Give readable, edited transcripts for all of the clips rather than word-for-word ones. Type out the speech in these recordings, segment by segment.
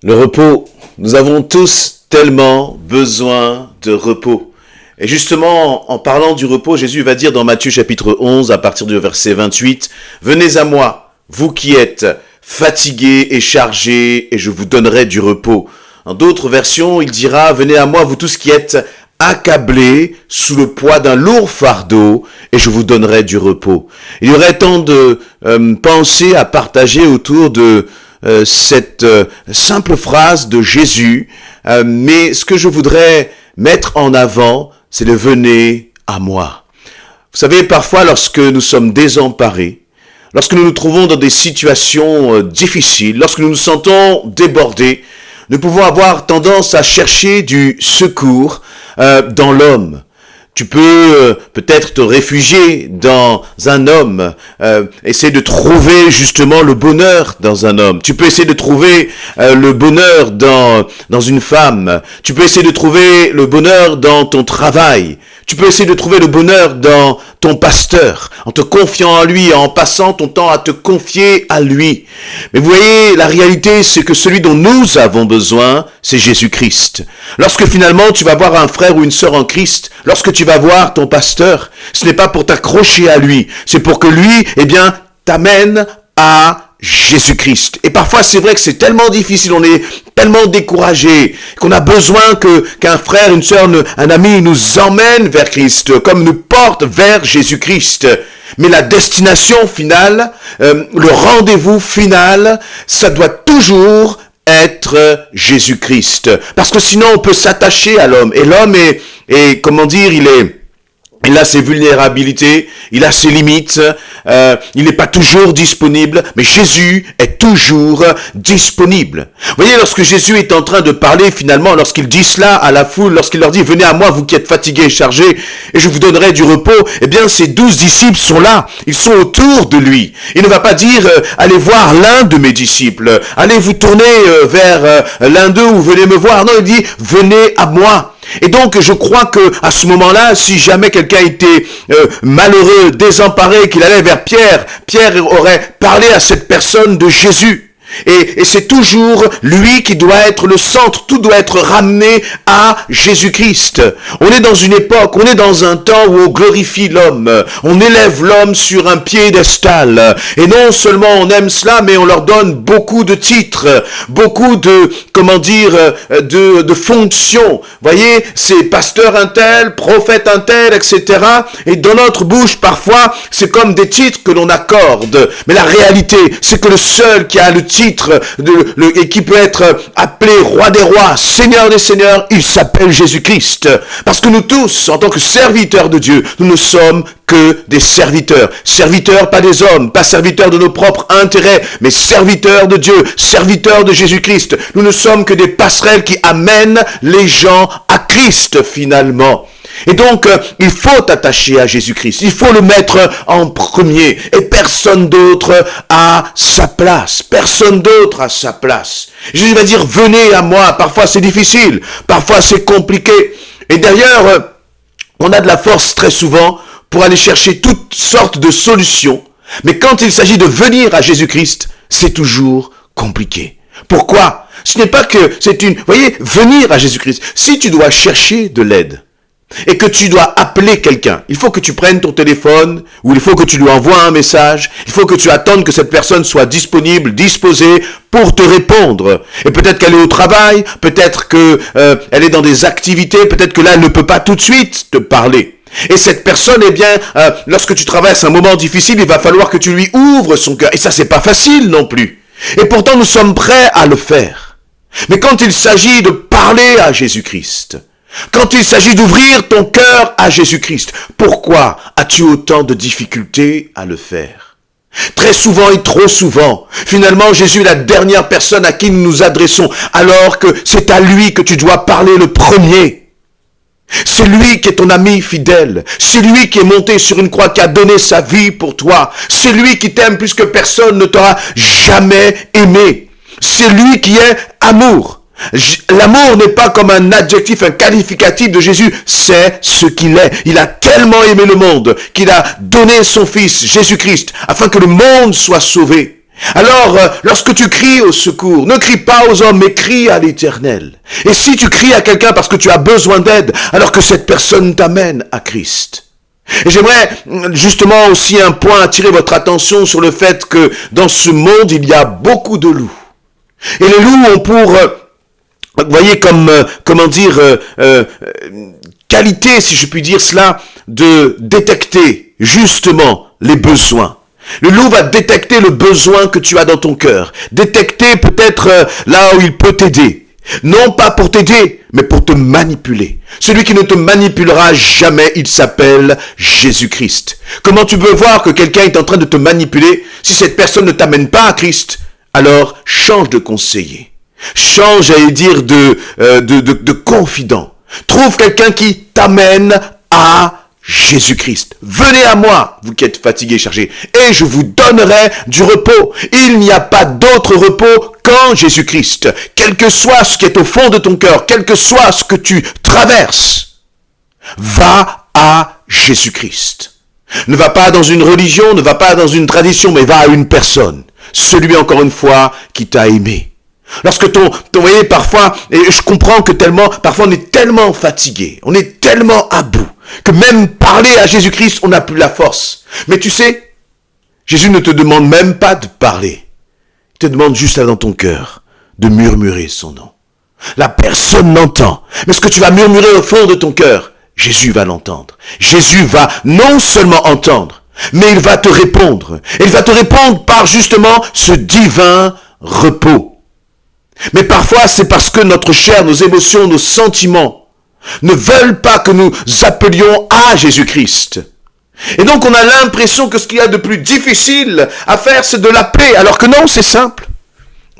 Le repos, nous avons tous tellement besoin de repos. Et justement, en parlant du repos, Jésus va dire dans Matthieu chapitre 11, à partir du verset 28, « Venez à moi, vous qui êtes fatigués et chargés, et je vous donnerai du repos. » En d'autres versions, il dira, « Venez à moi, vous tous qui êtes accablés sous le poids d'un lourd fardeau, et je vous donnerai du repos. » Il y aurait tant de pensées à partager autour de cette simple phrase de Jésus, mais ce que je voudrais mettre en avant, c'est le « venez à moi ». Vous savez, parfois lorsque nous sommes désemparés, lorsque nous nous trouvons dans des situations difficiles, lorsque nous nous sentons débordés, nous pouvons avoir tendance à chercher du secours dans l'homme. Tu peux peut-être te réfugier dans un homme, essayer de trouver justement le bonheur dans un homme. Tu peux essayer de trouver le bonheur dans une femme. Tu peux essayer de trouver le bonheur dans ton travail. Tu peux essayer de trouver le bonheur dans ton pasteur, en te confiant à lui, en passant ton temps à te confier à lui. Mais vous voyez, la réalité, c'est que celui dont nous avons besoin, c'est Jésus-Christ. Lorsque finalement tu vas voir un frère ou une sœur en Christ, lorsque tu vas voir ton pasteur, ce n'est pas pour t'accrocher à lui, c'est pour que lui, t'amène à Jésus-Christ. Et parfois, c'est vrai que c'est tellement difficile, on est tellement découragé, qu'on a besoin qu'un frère, une sœur, un ami nous emmène vers Christ, comme nous porte vers Jésus-Christ. Mais la destination finale, le rendez-vous final, ça doit toujours être Jésus-Christ. Parce que sinon, on peut s'attacher à l'homme. Et l'homme est comment dire, il a ses vulnérabilités, il a ses limites, il n'est pas toujours disponible, mais Jésus est toujours disponible. Vous voyez, lorsque Jésus est en train de parler finalement, lorsqu'il dit cela à la foule, lorsqu'il leur dit « Venez à moi, vous qui êtes fatigués et chargés, et je vous donnerai du repos », eh bien, ses 12 disciples sont là, ils sont autour de lui. Il ne va pas dire « Allez voir l'un de mes disciples, allez vous tourner vers l'un d'eux ou venez me voir ». Non, il dit « Venez à moi ». Et donc, je crois que à ce moment-là, si jamais quelqu'un était malheureux, désemparé, qu'il allait vers Pierre, Pierre aurait parlé à cette personne de Jésus. Et c'est toujours lui qui doit être le centre, tout doit être ramené à Jésus-Christ. On est dans une époque, on est dans un temps où on glorifie l'homme, on élève l'homme sur un piédestal, et non seulement on aime cela, mais on leur donne beaucoup de titres, beaucoup de, de fonctions. Voyez, c'est pasteur un tel, prophète un tel, etc. Et dans notre bouche, parfois, c'est comme des titres que l'on accorde. Mais la réalité, c'est que le seul qui a le titre et qui peut être appelé roi des rois, seigneur des seigneurs, il s'appelle Jésus-Christ. Parce que nous tous, en tant que serviteurs de Dieu, nous ne sommes que des serviteurs. Serviteurs, pas des hommes, pas serviteurs de nos propres intérêts, mais serviteurs de Dieu, serviteurs de Jésus-Christ. Nous ne sommes que des passerelles qui amènent les gens à Christ finalement. Et donc, il faut t'attacher à Jésus-Christ. Il faut le mettre en premier. Et personne d'autre à sa place. Personne d'autre à sa place. Jésus va dire, venez à moi. Parfois, c'est difficile. Parfois, c'est compliqué. Et d'ailleurs, on a de la force très souvent pour aller chercher toutes sortes de solutions. Mais quand il s'agit de venir à Jésus-Christ, c'est toujours compliqué. Pourquoi? Ce n'est pas que voyez, venir à Jésus-Christ. Si tu dois chercher de l'aide, et que tu dois appeler quelqu'un, il faut que tu prennes ton téléphone, ou il faut que tu lui envoies un message, il faut que tu attendes que cette personne soit disponible, disposée pour te répondre. Et peut-être qu'elle est au travail, peut-être que elle est dans des activités, peut-être que là elle ne peut pas tout de suite te parler. Et cette personne, lorsque tu traverses un moment difficile, il va falloir que tu lui ouvres son cœur. Et ça, c'est pas facile non plus. Et pourtant, nous sommes prêts à le faire. Mais quand il s'agit de parler à Jésus-Christ, quand il s'agit d'ouvrir ton cœur à Jésus-Christ, pourquoi as-tu autant de difficultés à le faire? Très souvent et trop souvent, finalement, Jésus est la dernière personne à qui nous nous adressons, alors que c'est à lui que tu dois parler le premier. C'est lui qui est ton ami fidèle. C'est lui qui est monté sur une croix, qui a donné sa vie pour toi. C'est lui qui t'aime plus que personne ne t'aura jamais aimé. C'est lui qui est amour. L'amour n'est pas comme un adjectif, un qualificatif de Jésus, c'est ce qu'il est. Il a tellement aimé le monde qu'il a donné son Fils, Jésus-Christ, afin que le monde soit sauvé. Alors, lorsque tu cries au secours, ne crie pas aux hommes, mais crie à l'Éternel. Et si tu cries à quelqu'un parce que tu as besoin d'aide, alors que cette personne t'amène à Christ. Et j'aimerais justement aussi un point attirer votre attention sur le fait que dans ce monde, il y a beaucoup de loups. Et les loups ont pour, vous voyez, qualité, si je puis dire cela, de détecter justement les besoins. Le loup va détecter le besoin que tu as dans ton cœur. Détecter peut-être là où il peut t'aider. Non pas pour t'aider, mais pour te manipuler. Celui qui ne te manipulera jamais, il s'appelle Jésus-Christ. Comment tu peux voir que quelqu'un est en train de te manipuler si cette personne ne t'amène pas à Christ? Alors, change de conseiller. Change, j'allais dire, de confident. Trouve quelqu'un qui t'amène à Jésus-Christ. Venez à moi, vous qui êtes fatigués et chargés, et je vous donnerai du repos. Il n'y a pas d'autre repos qu'en Jésus-Christ. Quel que soit ce qui est au fond de ton cœur, quel que soit ce que tu traverses, va à Jésus-Christ. Ne va pas dans une religion, ne va pas dans une tradition, mais va à une personne. Celui, encore une fois, qui t'a aimé. Lorsque vous voyez, parfois, et je comprends que parfois on est tellement fatigué, on est tellement à bout, que même parler à Jésus-Christ, on n'a plus la force. Mais tu sais, Jésus ne te demande même pas de parler. Il te demande juste là dans ton cœur de murmurer son nom. La personne l'entend. Mais ce que tu vas murmurer au fond de ton cœur, Jésus va l'entendre. Jésus va non seulement entendre, mais il va te répondre. Et il va te répondre par justement ce divin repos. Mais parfois, c'est parce que notre chair, nos émotions, nos sentiments ne veulent pas que nous appelions à Jésus-Christ. Et donc, on a l'impression que ce qu'il y a de plus difficile à faire, c'est de l'appeler. Alors que non, c'est simple.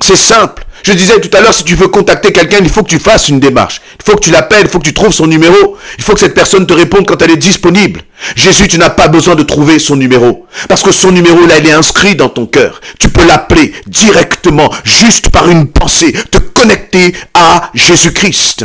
C'est simple. Je disais tout à l'heure, si tu veux contacter quelqu'un, il faut que tu fasses une démarche. Il faut que tu l'appelles, il faut que tu trouves son numéro. Il faut que cette personne te réponde quand elle est disponible. Jésus, tu n'as pas besoin de trouver son numéro. Parce que son numéro, là, il est inscrit dans ton cœur. Tu peux l'appeler directement, juste par une pensée, te connecter à Jésus-Christ.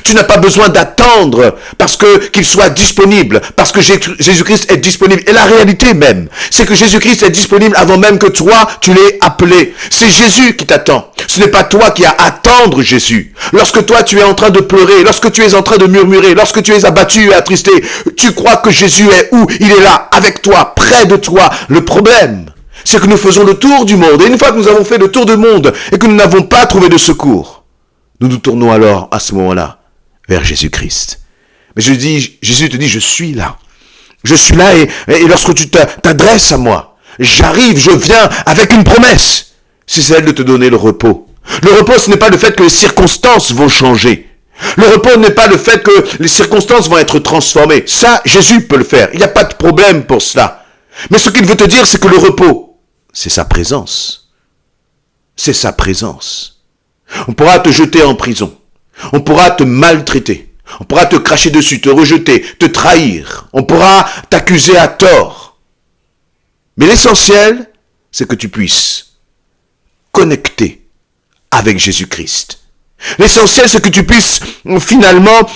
Tu n'as pas besoin d'attendre parce qu'il soit disponible, parce que Jésus-Christ est disponible. Et la réalité même, c'est que Jésus-Christ est disponible avant même que toi, tu l'aies appelé. C'est Jésus qui t'attend. Ce n'est pas toi qui as à attendre Jésus. Lorsque toi, tu es en train de pleurer, lorsque tu es en train de murmurer, lorsque tu es abattu et attristé, tu crois que Jésus est où? Il est là, avec toi, près de toi. Le problème, c'est que nous faisons le tour du monde. Et une fois que nous avons fait le tour du monde et que nous n'avons pas trouvé de secours, nous nous tournons alors, à ce moment-là, vers Jésus-Christ. Mais Jésus te dit, je suis là. Je suis là et lorsque tu t'adresses à moi, j'arrive, je viens avec une promesse. C'est celle de te donner le repos. Le repos, ce n'est pas le fait que les circonstances vont changer. Le repos n'est pas le fait que les circonstances vont être transformées. Ça, Jésus peut le faire. Il n'y a pas de problème pour cela. Mais ce qu'il veut te dire, c'est que le repos, c'est sa présence. C'est sa présence. On pourra te jeter en prison. On pourra te maltraiter. On pourra te cracher dessus, te rejeter, te trahir. On pourra t'accuser à tort. Mais l'essentiel, c'est que tu puisses connecter avec Jésus-Christ. L'essentiel, c'est que tu puisses finalement,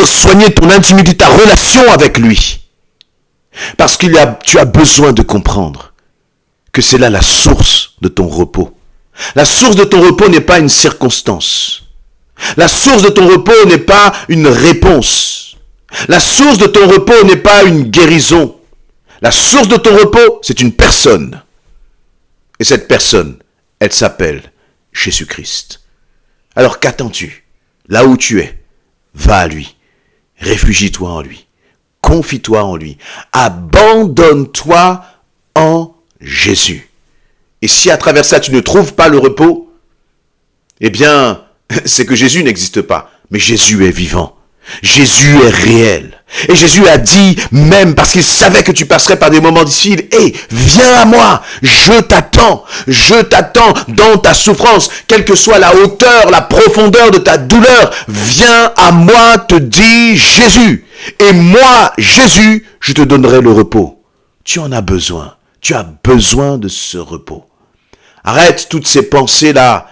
soigner ton intimité, ta relation avec lui. Parce tu as besoin de comprendre que c'est là la source de ton repos. La source de ton repos n'est pas une circonstance. La source de ton repos n'est pas une réponse. La source de ton repos n'est pas une guérison. La source de ton repos, c'est une personne. Et cette personne, elle s'appelle Jésus-Christ. Alors qu'attends-tu? Là où tu es, va à lui. Réfugie-toi en lui. Confie-toi en lui. Abandonne-toi en Jésus. Et si à travers ça tu ne trouves pas le repos, eh bien, c'est que Jésus n'existe pas, mais Jésus est vivant. Jésus est réel. Et Jésus a dit, même parce qu'il savait que tu passerais par des moments difficiles, viens à moi, je t'attends dans ta souffrance, quelle que soit la hauteur, la profondeur de ta douleur, viens à moi, te dit Jésus. Et moi, Jésus, je te donnerai le repos. Tu en as besoin. Tu as besoin de ce repos. Arrête toutes ces pensées-là,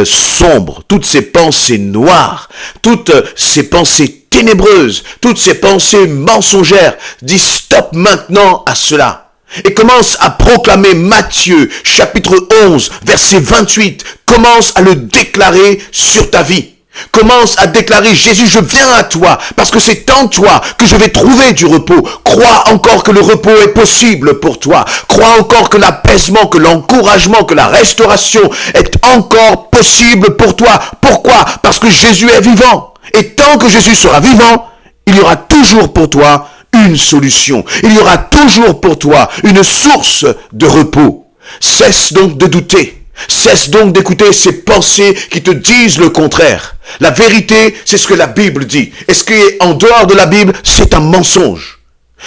sombres, toutes ces pensées noires, toutes ces pensées ténébreuses, toutes ces pensées mensongères. Dis stop maintenant à cela. et commence à proclamer Matthieu chapitre 11 verset 28. Commence à le déclarer sur ta vie. Commence à déclarer: Jésus, je viens à toi parce que c'est en toi que je vais trouver du repos. Crois encore que le repos est possible pour toi. Crois encore que l'apaisement, que l'encouragement, que la restauration est encore possible pour toi. Pourquoi? Parce que Jésus est vivant. Et tant que Jésus sera vivant, il y aura toujours pour toi une solution. Il y aura toujours pour toi une source de repos. Cesse donc de douter. Cesse donc d'écouter ces pensées qui te disent le contraire. La vérité, c'est ce que la Bible dit. Et ce qui est en dehors de la Bible, c'est un mensonge.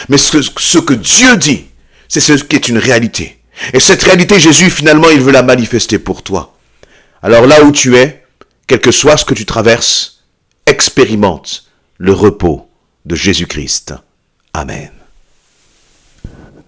Mais ce que Dieu dit, c'est ce qui est une réalité. Et cette réalité, Jésus, finalement, il veut la manifester pour toi. Alors là où tu es, quel que soit ce que tu traverses, expérimente le repos de Jésus-Christ. Amen.